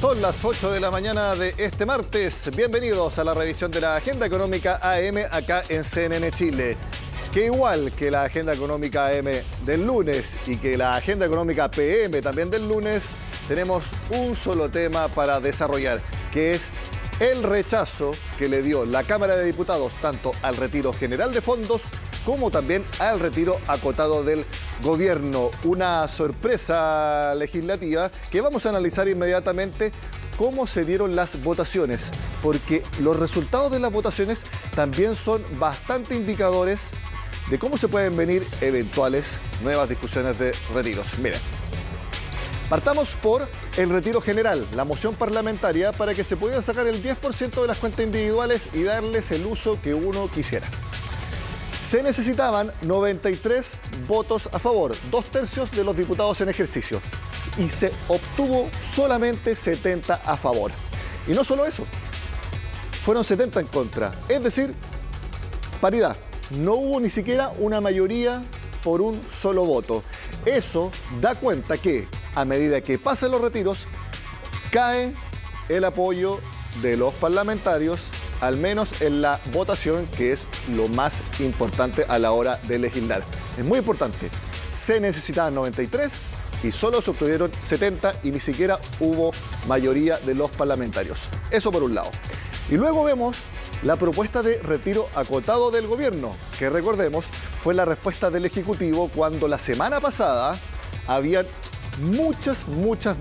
Son las 8 de la mañana de este martes. Bienvenidos a la revisión de la Agenda Económica AM acá en CNN Chile. Que igual que la Agenda Económica AM del lunes y que la Agenda Económica PM también del lunes, tenemos un solo tema para desarrollar, que es el rechazo que le dio la Cámara de Diputados tanto al retiro general de fondos como también al retiro acotado del gobierno. Una sorpresa legislativa que vamos a analizar inmediatamente cómo se dieron las votaciones, porque los resultados de las votaciones también son bastante indicadores de cómo se pueden venir eventuales nuevas discusiones de retiros. Miren. Partamos por el retiro general, la moción parlamentaria para que se pudiera sacar el 10% de las cuentas individuales y darles el uso que uno quisiera. Se necesitaban 93 votos a favor, 2/3 de los diputados en ejercicio, y se obtuvo solamente 70 a favor. Y no solo eso, fueron 70 en contra, es decir, paridad. No hubo ni siquiera una mayoría por un solo voto. Eso da cuenta que a medida que pasan los retiros, cae el apoyo de los parlamentarios, al menos en la votación, que es lo más importante a la hora de legislar. Es muy importante. Se necesitaban 93 y solo se obtuvieron 70 y ni siquiera hubo mayoría de los parlamentarios. Eso por un lado. Y luego vemos la propuesta de retiro acotado del gobierno, que recordemos fue la respuesta del Ejecutivo cuando la semana pasada habían muchas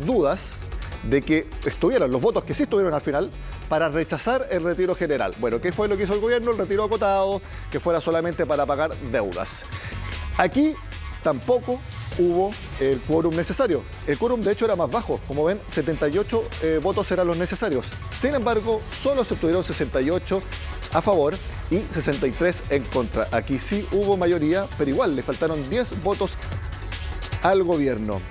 dudas de que estuvieran los votos que sí estuvieron al final para rechazar el retiro general. Bueno, ¿qué fue lo que hizo el gobierno? El retiro acotado, que fuera solamente para pagar deudas. Aquí tampoco hubo el quórum necesario. El quórum de hecho era más bajo. Como ven, 78 votos eran los necesarios. Sin embargo, solo se obtuvieron 68 a favor y 63 en contra. Aquí sí hubo mayoría, pero igual le faltaron 10 votos al gobierno.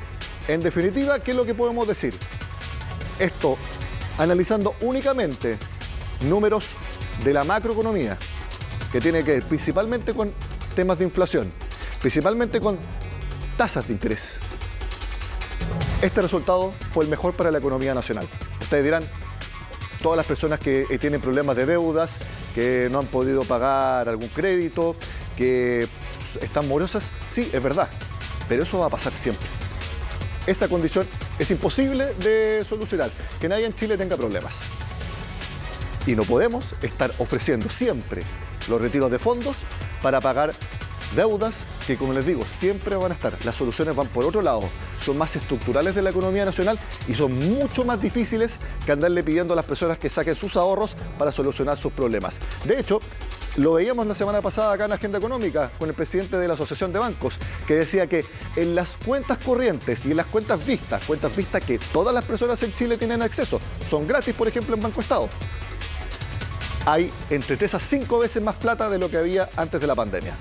En definitiva, ¿qué es lo que podemos decir? Esto, analizando únicamente números de la macroeconomía, que tiene que ver principalmente con temas de inflación, principalmente con tasas de interés. Este resultado fue el mejor para la economía nacional. Ustedes dirán, todas las personas que tienen problemas de deudas, que no han podido pagar algún crédito, que están morosas, sí, es verdad, pero eso va a pasar siempre. Esa condición es imposible de solucionar, que nadie en Chile tenga problemas. Y no podemos estar ofreciendo siempre los retiros de fondos para pagar deudas que, como les digo, siempre van a estar. Las soluciones van por otro lado, son más estructurales de la economía nacional y son mucho más difíciles que andarle pidiendo a las personas que saquen sus ahorros para solucionar sus problemas. De hecho, lo veíamos la semana pasada acá en la Agenda Económica con el presidente de la Asociación de Bancos, que decía que en las cuentas corrientes y en las cuentas vistas que todas las personas en Chile tienen acceso, son gratis, por ejemplo, en Banco Estado, hay entre 3 a 5 veces más plata de lo que había antes de la pandemia.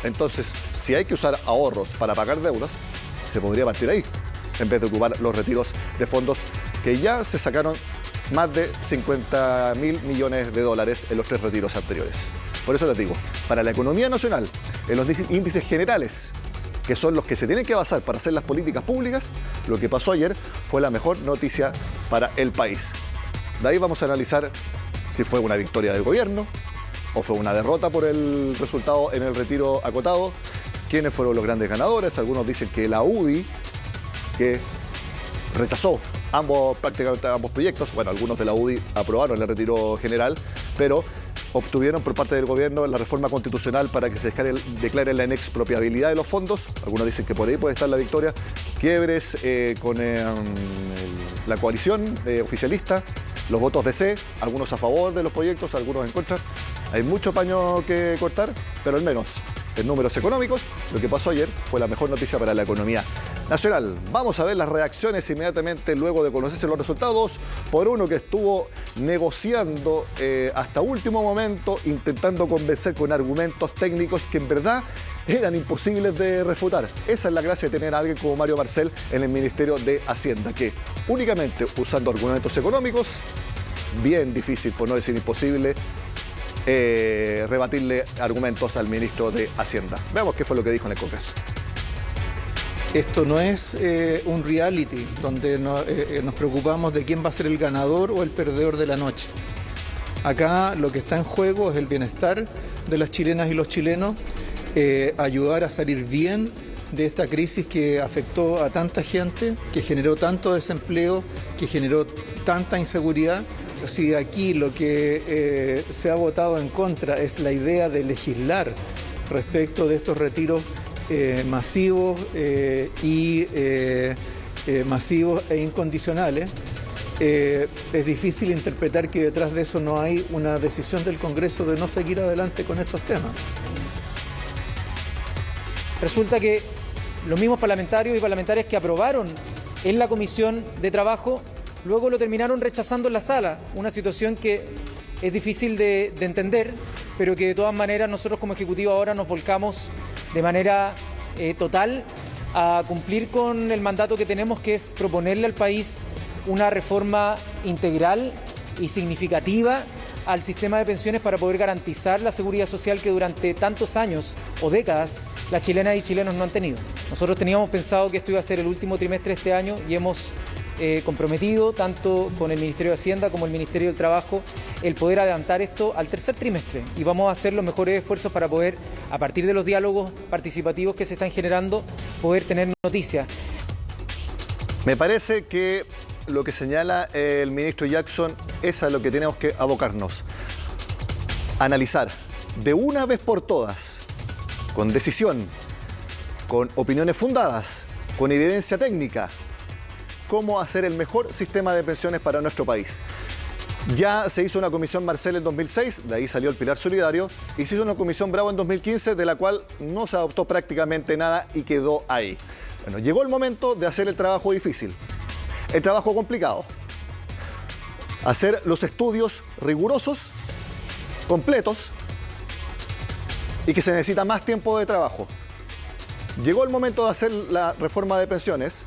Entonces, si hay que usar ahorros para pagar deudas, se podría partir ahí, en vez de ocupar los retiros de fondos que ya se sacaron más de 50.000 millones de dólares en los 3 retiros anteriores. Por eso les digo, para la economía nacional, en los índices generales, que son los que se tienen que basar para hacer las políticas públicas, lo que pasó ayer fue la mejor noticia para el país. De ahí vamos a analizar si fue una victoria del gobierno o fue una derrota por el resultado en el retiro acotado, quiénes fueron los grandes ganadores. Algunos dicen que la UDI, que rechazó prácticamente ambos proyectos. Bueno, algunos de la UDI aprobaron el retiro general, pero obtuvieron por parte del gobierno la reforma constitucional para que se declare la inexpropiabilidad de los fondos. Algunos dicen que por ahí puede estar la victoria. Quiebres con la coalición oficialista, los votos de C, algunos a favor de los proyectos, algunos en contra. Hay mucho paño que cortar, pero al menos en números económicos, lo que pasó ayer fue la mejor noticia para la economía nacional. Vamos a ver las reacciones inmediatamente luego de conocerse los resultados por uno que estuvo negociando hasta último momento, intentando convencer con argumentos técnicos que en verdad eran imposibles de refutar. Esa es la gracia de tener a alguien como Mario Marcel en el Ministerio de Hacienda, que únicamente usando argumentos económicos, bien difícil, por no decir imposible, rebatirle argumentos al ministro de Hacienda. Veamos qué fue lo que dijo en el Congreso. Esto no es un reality donde nos preocupamos de quién va a ser el ganador o el perdedor de la noche. Acá lo que está en juego es el bienestar de las chilenas y los chilenos, ayudar a salir bien de esta crisis que afectó a tanta gente, que generó tanto desempleo, que generó tanta inseguridad. Si aquí lo que se ha votado en contra es la idea de legislar respecto de estos retiros masivos masivos e incondicionales, es difícil interpretar que detrás de eso no hay una decisión del Congreso de no seguir adelante con estos temas. Resulta que los mismos parlamentarios y parlamentarias que aprobaron en la Comisión de Trabajo, luego lo terminaron rechazando en la sala, una situación que es difícil de entender, pero que de todas maneras nosotros como Ejecutivo ahora nos volcamos de manera total a cumplir con el mandato que tenemos, que es proponerle al país una reforma integral y significativa al sistema de pensiones para poder garantizar la seguridad social que durante tantos años o décadas las chilenas y chilenos no han tenido. Nosotros teníamos pensado que esto iba a ser el último trimestre de este año y hemos comprometido tanto con el Ministerio de Hacienda como el Ministerio del Trabajo el poder adelantar esto al tercer trimestre, y vamos a hacer los mejores esfuerzos para poder, a partir de los diálogos participativos que se están generando, poder tener noticias. Me parece que lo que señala el ministro Jackson es a lo que tenemos que abocarnos. Analizar de una vez por todas, con decisión, con opiniones fundadas, con evidencia técnica, cómo hacer el mejor sistema de pensiones para nuestro país. Ya se hizo una comisión Marcel en 2006, de ahí salió el Pilar Solidario, y se hizo una comisión Bravo en 2015, de la cual no se adoptó prácticamente nada y quedó ahí. Bueno, llegó el momento de hacer el trabajo difícil, el trabajo complicado. Hacer los estudios rigurosos, completos, y que se necesita más tiempo de trabajo. Llegó el momento de hacer la reforma de pensiones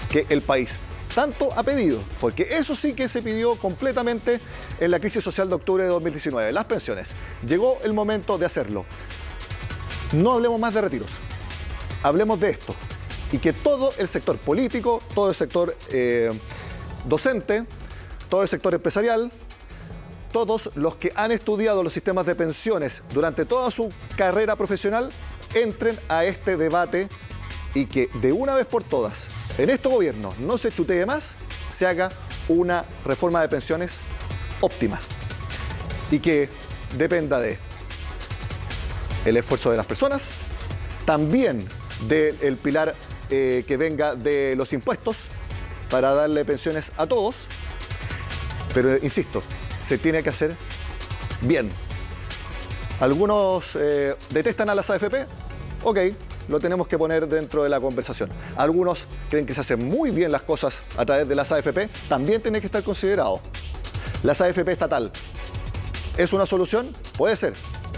que el país tanto ha pedido, porque eso sí que se pidió completamente en la crisis social de octubre de 2019, las pensiones. Llegó el momento de hacerlo. No hablemos más de retiros, hablemos de esto, y que todo el sector político, todo el sector docente, todo el sector empresarial, todos los que han estudiado los sistemas de pensiones durante toda su carrera profesional, entren a este debate y que de una vez por todas, en este gobierno, no se chutee más, se haga una reforma de pensiones óptima y que dependa de el esfuerzo de las personas, también del pilar que venga de los impuestos para darle pensiones a todos, pero insisto, se tiene que hacer bien. Algunos detestan a las AFP, ok, lo tenemos que poner dentro de la conversación. Algunos creen que se hacen muy bien las cosas a través de las AFP, también tiene que estar considerado. Las AFP estatal, ¿es una solución? Puede ser,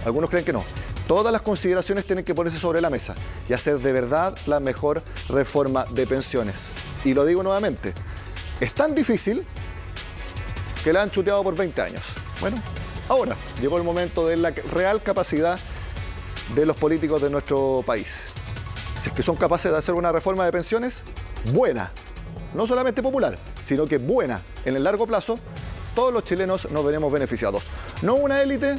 algunos creen que no. Todas las consideraciones tienen que ponerse sobre la mesa y hacer de verdad la mejor reforma de pensiones. Y lo digo nuevamente, es tan difícil que la han chuteado por 20 años. Bueno, ahora llegó el momento de la real capacidad de los políticos de nuestro país. Si es que son capaces de hacer una reforma de pensiones buena, no solamente popular, sino que buena en el largo plazo, todos los chilenos nos veremos beneficiados. No una élite,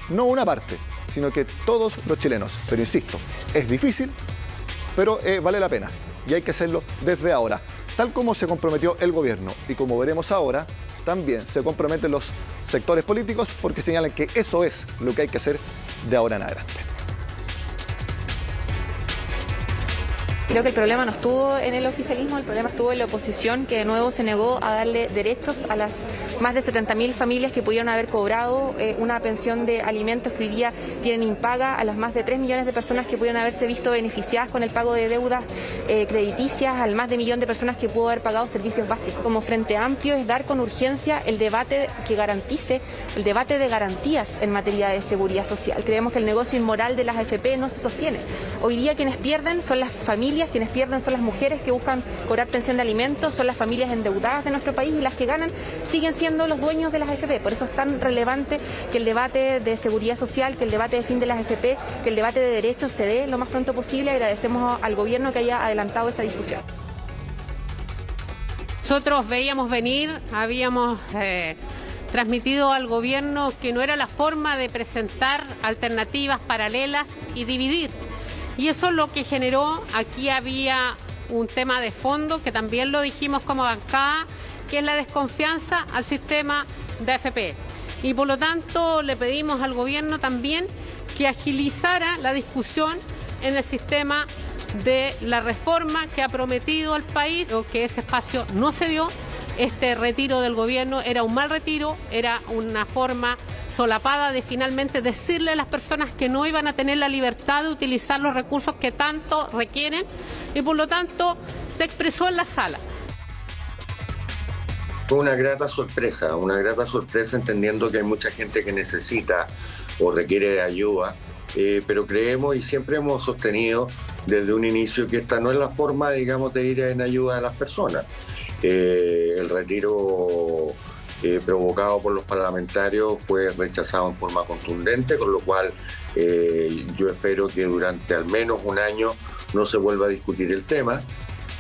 no una parte, sino que todos los chilenos. Pero insisto, es difícil, pero vale la pena y hay que hacerlo desde ahora, tal como se comprometió el gobierno y como veremos ahora, también se comprometen los sectores políticos porque señalan que eso es lo que hay que hacer de ahora en adelante. Creo que el problema no estuvo en el oficialismo, el problema estuvo en la oposición, que de nuevo se negó a darle derechos a las más de 70.000 familias que pudieron haber cobrado una pensión de alimentos que hoy día tienen impaga, a las más de 3 millones de personas que pudieron haberse visto beneficiadas con el pago de deudas crediticias, al más de 1 millón de personas que pudo haber pagado servicios básicos. Como Frente Amplio es dar con urgencia el debate que garantice, el debate de garantías en materia de seguridad social. Creemos que el negocio inmoral de las AFP no se sostiene. Hoy día quienes pierden son las familias familias, quienes pierden son las mujeres que buscan cobrar pensión de alimentos, son las familias endeudadas de nuestro país y las que ganan siguen siendo los dueños de las AFP. Por eso es tan relevante que el debate de seguridad social, que el debate de fin de las AFP, que el debate de derechos se dé lo más pronto posible. Agradecemos al gobierno que haya adelantado esa discusión. Nosotros veíamos venir, habíamos transmitido al gobierno que no era la forma de presentar alternativas paralelas y dividir. Y eso es lo que generó, aquí había un tema de fondo que también lo dijimos como bancada, que es la desconfianza al sistema de AFP. Y por lo tanto le pedimos al gobierno también que agilizara la discusión en el sistema de la reforma que ha prometido al país, o que ese espacio no se dio. Este retiro del gobierno era un mal retiro, era una forma solapada de finalmente decirle a las personas que no iban a tener la libertad de utilizar los recursos que tanto requieren, y por lo tanto se expresó en la sala. Fue una grata sorpresa entendiendo que hay mucha gente que necesita o requiere de ayuda, pero creemos y siempre hemos sostenido desde un inicio que esta no es la forma, digamos, de ir en ayuda a las personas. El retiro provocado por los parlamentarios fue rechazado en forma contundente, con lo cual yo espero que durante al menos un año no se vuelva a discutir el tema.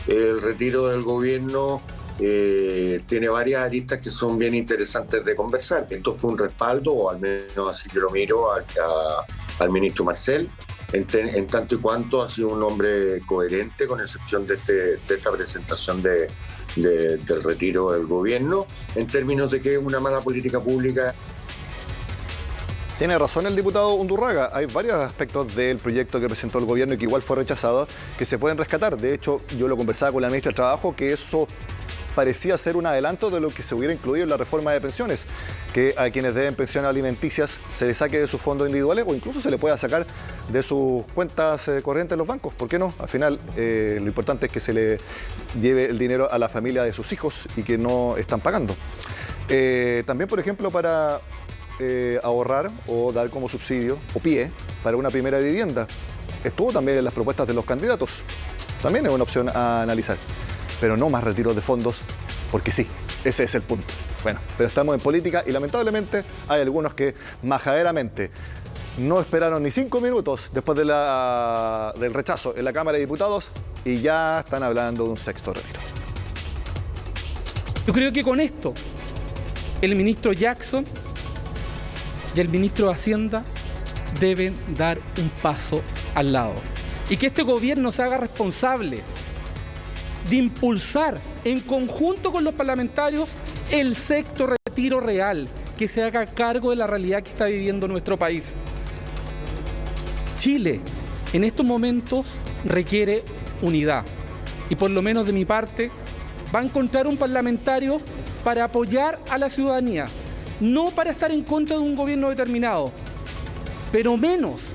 El retiro del gobierno tiene varias aristas que son bien interesantes de conversar. Esto fue un respaldo, o al menos así que lo miro, al ministro Marcel, en tanto y cuanto ha sido un hombre coherente, con excepción de esta presentación del retiro del gobierno, en términos de que es una mala política pública. Tiene razón el diputado Undurraga. Hay varios aspectos del proyecto que presentó el gobierno y que igual fue rechazado, que se pueden rescatar. De hecho, yo lo conversaba con la ministra de Trabajo, que eso parecía ser un adelanto de lo que se hubiera incluido en la reforma de pensiones, que a quienes deben pensiones alimenticias se les saque de sus fondos individuales o incluso se le pueda sacar de sus cuentas corrientes en los bancos. ¿Por qué no? Al final, lo importante es que se le lleve el dinero a la familia de sus hijos y que no están pagando. También, por ejemplo, para ahorrar o dar como subsidio o pie para una primera vivienda. Estuvo también en las propuestas de los candidatos. También es una opción a analizar. Pero no más retiros de fondos, porque sí, ese es el punto. Bueno, pero estamos en política y lamentablemente hay algunos que majaderamente no esperaron ni 5 minutos después del rechazo en la Cámara de Diputados y ya están hablando de un sexto retiro. Yo creo que con esto el ministro Jackson y el ministro de Hacienda deben dar un paso al lado. Y que este gobierno se haga responsable de impulsar en conjunto con los parlamentarios el sexto retiro real, que se haga cargo de la realidad que está viviendo nuestro país. Chile en estos momentos requiere unidad y por lo menos de mi parte va a encontrar un parlamentario para apoyar a la ciudadanía, no para estar en contra de un gobierno determinado, pero menos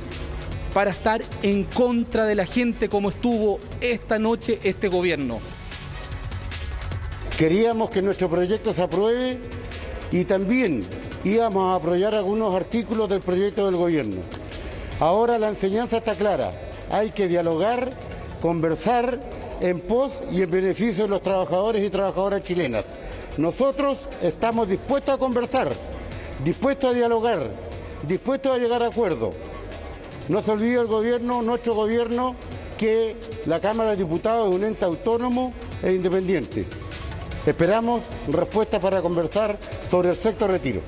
para estar en contra de la gente como estuvo esta noche este gobierno. Queríamos que nuestro proyecto se apruebe y también íbamos a apoyar algunos artículos del proyecto del gobierno. Ahora la enseñanza está clara, hay que dialogar, conversar en pos y en beneficio de los trabajadores y trabajadoras chilenas. Nosotros estamos dispuestos a conversar, dispuestos a dialogar, dispuestos a llegar a acuerdos. No se olvide el gobierno, nuestro gobierno, que la Cámara de Diputados es un ente autónomo e independiente. Esperamos respuesta para conversar sobre el sexto retiro.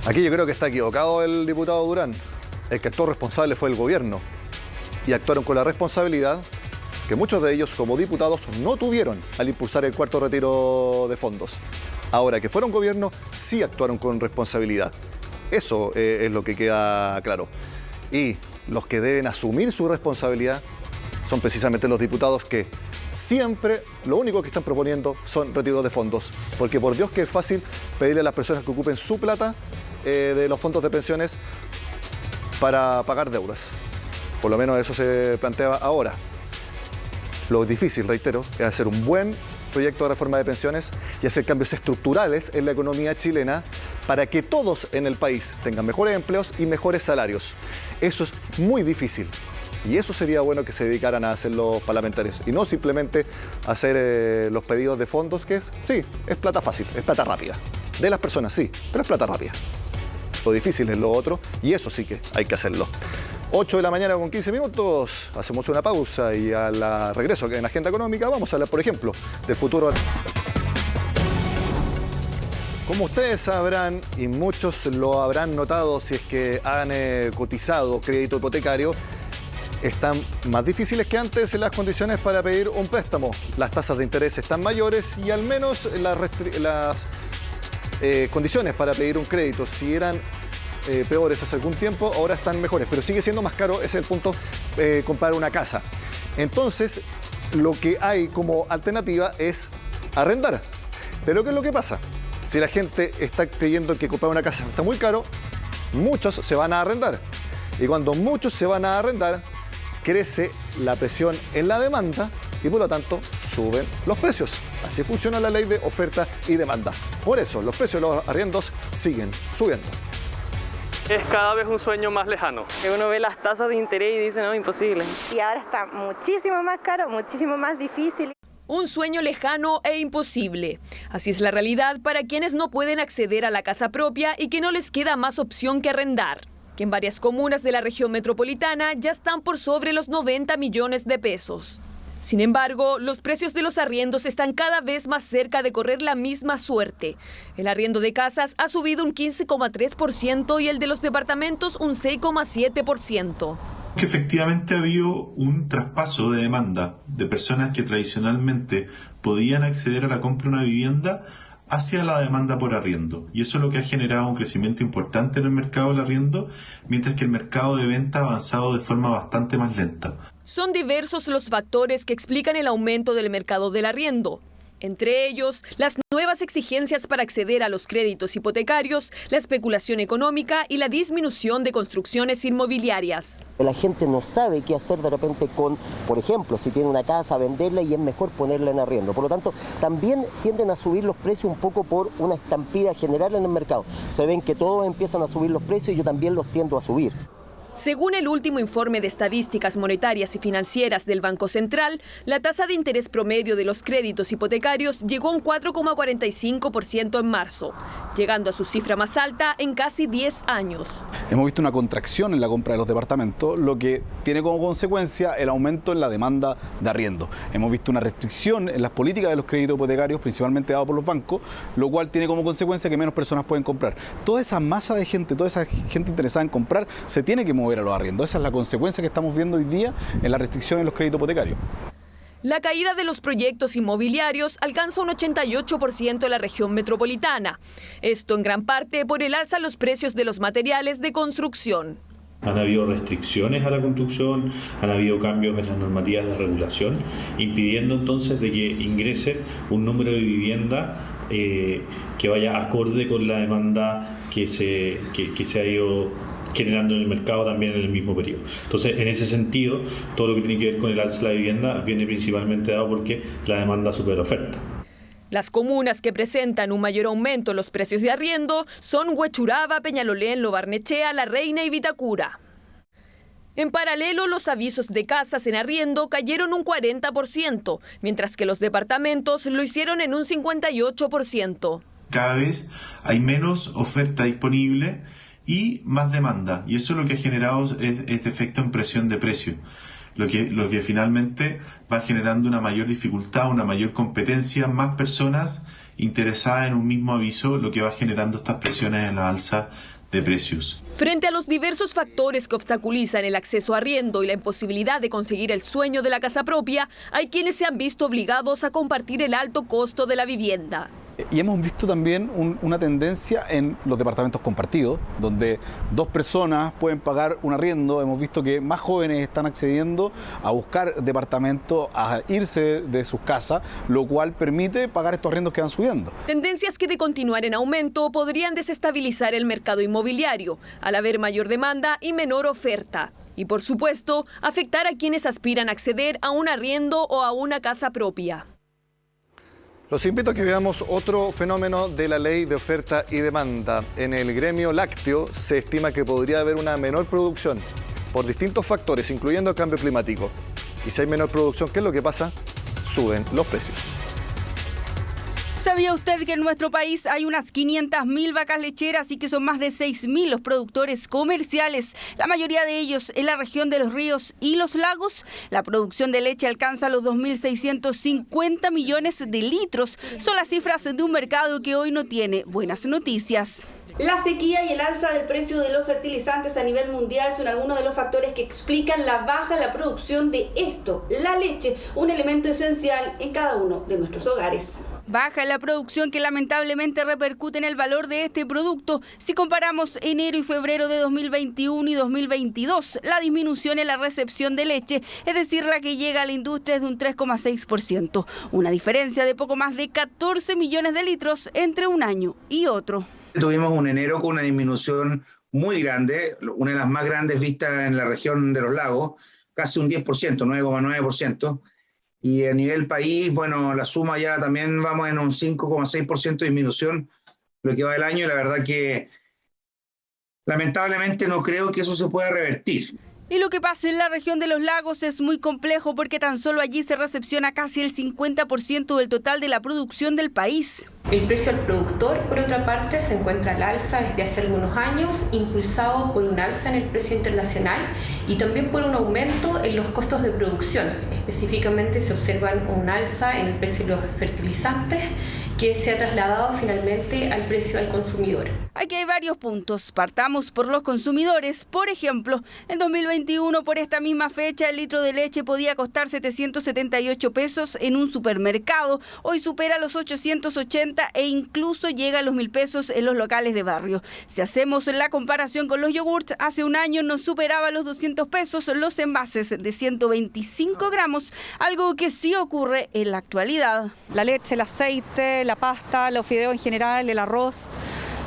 Aquí yo creo que está equivocado el diputado Durán. El que actuó responsable fue el gobierno. Y actuaron con la responsabilidad que muchos de ellos, como diputados, no tuvieron al impulsar el cuarto retiro de fondos. Ahora que fueron gobierno, sí actuaron con responsabilidad. Eso es lo que queda claro. Y los que deben asumir su responsabilidad son precisamente los diputados que siempre lo único que están proponiendo son retiros de fondos. Porque por Dios que es fácil pedirle a las personas que ocupen su plata de los fondos de pensiones para pagar deudas. Por lo menos eso se plantea ahora. Lo difícil, reitero, es hacer un buen proyecto de reforma de pensiones y hacer cambios estructurales en la economía chilena para que todos en el país tengan mejores empleos y mejores salarios. Eso es muy difícil. Y eso sería bueno que se dedicaran a hacer los parlamentarios y no simplemente hacer los pedidos de fondos, que es plata fácil, es plata rápida. De las personas sí, pero es plata rápida. Lo difícil es lo otro y eso sí que hay que hacerlo. 8 de la mañana con 15 minutos, hacemos una pausa y al regreso en la agenda económica vamos a hablar, por ejemplo, del futuro. Como ustedes sabrán, y muchos lo habrán notado si es que han cotizado crédito hipotecario, están más difíciles que antes las condiciones para pedir un préstamo. Las tasas de interés están mayores y al menos las condiciones para pedir un crédito, si eran peores hace algún tiempo, ahora están mejores, pero sigue siendo más caro, ese es el punto, comprar una casa. Entonces, lo que hay como alternativa es arrendar. Pero ¿qué es lo que pasa? Si la gente está creyendo que comprar una casa está muy caro, muchos se van a arrendar. Y cuando muchos se van a arrendar, crece la presión en la demanda y por lo tanto suben los precios. Así funciona la ley de oferta y demanda. Por eso los precios de los arriendos siguen subiendo. Es cada vez un sueño más lejano. Uno ve las tasas de interés y dice, no, imposible. Y ahora está muchísimo más caro, muchísimo más difícil. Un sueño lejano e imposible. Así es la realidad para quienes no pueden acceder a la casa propia y que no les queda más opción que arrendar, que en varias comunas de la región metropolitana ya están por sobre los 90 millones de pesos. Sin embargo, los precios de los arriendos están cada vez más cerca de correr la misma suerte. El arriendo de casas ha subido un 15,3% y el de los departamentos un 6,7%. Que efectivamente ha habido un traspaso de demanda de personas que tradicionalmente podían acceder a la compra de una vivienda hacia la demanda por arriendo. Y eso es lo que ha generado un crecimiento importante en el mercado del arriendo, mientras que el mercado de venta ha avanzado de forma bastante más lenta. Son diversos los factores que explican el aumento del mercado del arriendo. Entre ellos, las nuevas exigencias para acceder a los créditos hipotecarios, la especulación económica y la disminución de construcciones inmobiliarias. La gente no sabe qué hacer de repente con, por ejemplo, si tiene una casa, venderla y es mejor ponerla en arriendo. Por lo tanto, también tienden a subir los precios un poco por una estampida general en el mercado. Se ven que todos empiezan a subir los precios y yo también los tiendo a subir. Según el último informe de estadísticas monetarias y financieras del Banco Central, la tasa de interés promedio de los créditos hipotecarios llegó a un 4,45% en marzo, llegando a su cifra más alta en casi 10 años. Hemos visto una contracción en la compra de los departamentos, lo que tiene como consecuencia el aumento en la demanda de arriendo. Hemos visto una restricción en las políticas de los créditos hipotecarios, principalmente dados por los bancos, lo cual tiene como consecuencia que menos personas pueden comprar. Toda esa masa de gente, toda esa gente interesada en comprar, se tiene que mover a los arriendos. Esa es la consecuencia que estamos viendo hoy día en la restricción en los créditos hipotecarios. La caída de los proyectos inmobiliarios alcanza un 88% en la región metropolitana. Esto en gran parte por el alza en los precios de los materiales de construcción. Han habido restricciones a la construcción, han habido cambios en las normativas de regulación, impidiendo entonces de que ingrese un número de vivienda que vaya acorde con la demanda que se ha ido generando en el mercado también en el mismo periodo. Entonces, en ese sentido, todo lo que tiene que ver con el alza de la vivienda viene principalmente dado porque la demanda supera la oferta. Las comunas que presentan un mayor aumento en los precios de arriendo son Huechuraba, Peñalolén, Lo Barnechea, La Reina y Vitacura. En paralelo, los avisos de casas en arriendo cayeron un 40%, mientras que los departamentos lo hicieron en un 58%. Cada vez hay menos oferta disponible y más demanda, y eso es lo que ha generado este efecto en presión de precio, lo que finalmente va generando una mayor dificultad, una mayor competencia, más personas interesadas en un mismo aviso, lo que va generando estas presiones en la alza de precios. Frente a los diversos factores que obstaculizan el acceso a arriendo y la imposibilidad de conseguir el sueño de la casa propia, hay quienes se han visto obligados a compartir el alto costo de la vivienda. Y hemos visto también una tendencia en los departamentos compartidos, donde dos personas pueden pagar un arriendo. Hemos visto que más jóvenes están accediendo a buscar departamentos, a irse de sus casas, lo cual permite pagar estos arriendos que van subiendo. Tendencias que de continuar en aumento podrían desestabilizar el mercado inmobiliario, al haber mayor demanda y menor oferta. Y por supuesto, afectar a quienes aspiran a acceder a un arriendo o a una casa propia. Los invito a que veamos otro fenómeno de la ley de oferta y demanda. En el gremio lácteo se estima que podría haber una menor producción por distintos factores, incluyendo el cambio climático. Y si hay menor producción, ¿qué es lo que pasa? Suben los precios. ¿Sabía usted que en nuestro país hay unas 500.000 vacas lecheras y que son más de 6.000 los productores comerciales? La mayoría de ellos en la región de los ríos y los lagos. La producción de leche alcanza los 2.650 millones de litros. Son las cifras de un mercado que hoy no tiene buenas noticias. La sequía y el alza del precio de los fertilizantes a nivel mundial son algunos de los factores que explican la baja en la producción de esto, la leche, un elemento esencial en cada uno de nuestros hogares. Baja en la producción que lamentablemente repercute en el valor de este producto. Si comparamos enero y febrero de 2021 y 2022, la disminución en la recepción de leche, es decir, la que llega a la industria, es de un 3,6%. Una diferencia de poco más de 14 millones de litros entre un año y otro. Tuvimos un enero con una disminución muy grande, una de las más grandes vistas en la región de los lagos, casi un 10%, 9,9%. Y a nivel país, bueno, la suma ya también vamos en un 5,6% de disminución lo que va del año, y la verdad que lamentablemente no creo que eso se pueda revertir. Y lo que pasa en la región de los lagos es muy complejo porque tan solo allí se recepciona casi el 50% del total de la producción del país. El precio al productor, por otra parte, se encuentra al alza desde hace algunos años, impulsado por un alza en el precio internacional y también por un aumento en los costos de producción. Específicamente se observan un alza en el precio de los fertilizantes que se ha trasladado finalmente al precio al consumidor. Aquí hay varios puntos. Partamos por los consumidores. Por ejemplo, en 2021, por esta misma fecha, el litro de leche podía costar 778 pesos en un supermercado. Hoy supera los 880 e incluso llega a los 1.000 pesos en los locales de barrio. Si hacemos la comparación con los yogurts, hace un año nos superaba los 200 pesos los envases de 125 gramos, algo que sí ocurre en la actualidad. La leche, el aceite, la pasta, los fideos en general, el arroz.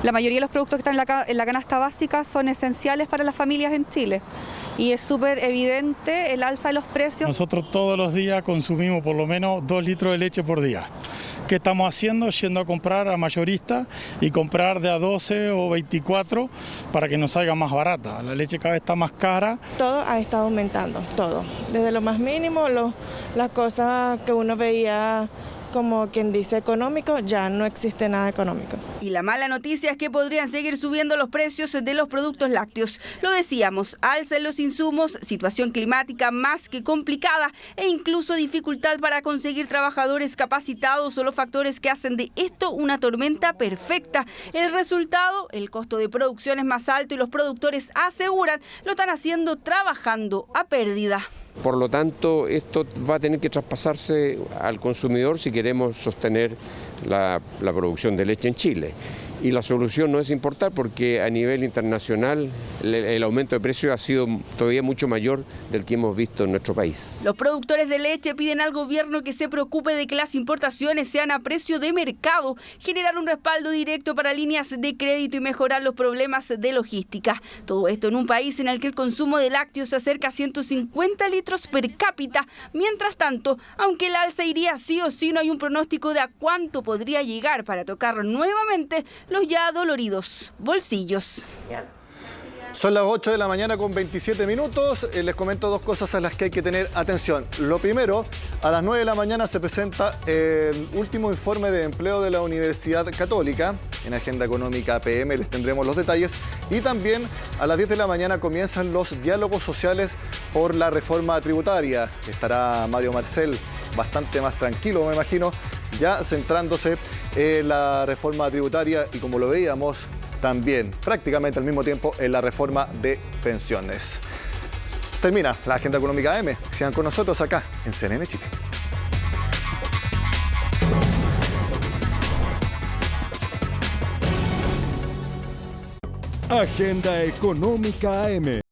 La mayoría de los productos que están en la canasta básica son esenciales para las familias en Chile. Y es súper evidente el alza de los precios. Nosotros todos los días consumimos por lo menos 2 litros de leche por día. ¿Qué estamos haciendo? Yendo a comprar a mayorista y comprar de a 12 o 24 para que nos salga más barata. La leche cada vez está más cara. Todo ha estado aumentando, todo. Desde lo más mínimo, las cosas que uno veía como quien dice económico, ya no existe nada económico. Y la mala noticia es que podrían seguir subiendo los precios de los productos lácteos. Lo decíamos, alza en los insumos, situación climática más que complicada e incluso dificultad para conseguir trabajadores capacitados son los factores que hacen de esto una tormenta perfecta. El resultado, el costo de producción es más alto y los productores aseguran lo están haciendo trabajando a pérdida. Por lo tanto, esto va a tener que traspasarse al consumidor si queremos sostener la producción de leche en Chile. Y la solución no es importar porque a nivel internacional el aumento de precios ha sido todavía mucho mayor del que hemos visto en nuestro país. Los productores de leche piden al gobierno que se preocupe de que las importaciones sean a precio de mercado, generar un respaldo directo para líneas de crédito y mejorar los problemas de logística. Todo esto en un país en el que el consumo de lácteos se acerca a 150 litros per cápita. Mientras tanto, aunque el alza iría sí o sí, no hay un pronóstico de a cuánto podría llegar para tocar nuevamente los ya doloridos bolsillos. Son las 8 de la mañana con 27 minutos. Les comento dos cosas a las que hay que tener atención. Lo primero, a las 9 de la mañana se presenta el último informe de empleo de la Universidad Católica. En Agenda Económica PM les tendremos los detalles. Y también a las 10 de la mañana comienzan los diálogos sociales por la reforma tributaria. Estará Mario Marcel bastante más tranquilo, me imagino, ya centrándose en la reforma tributaria y, como lo veíamos, también prácticamente al mismo tiempo en la reforma de pensiones. Termina la Agenda Económica AM. Sigan con nosotros acá en CNN Chile. Agenda Económica AM.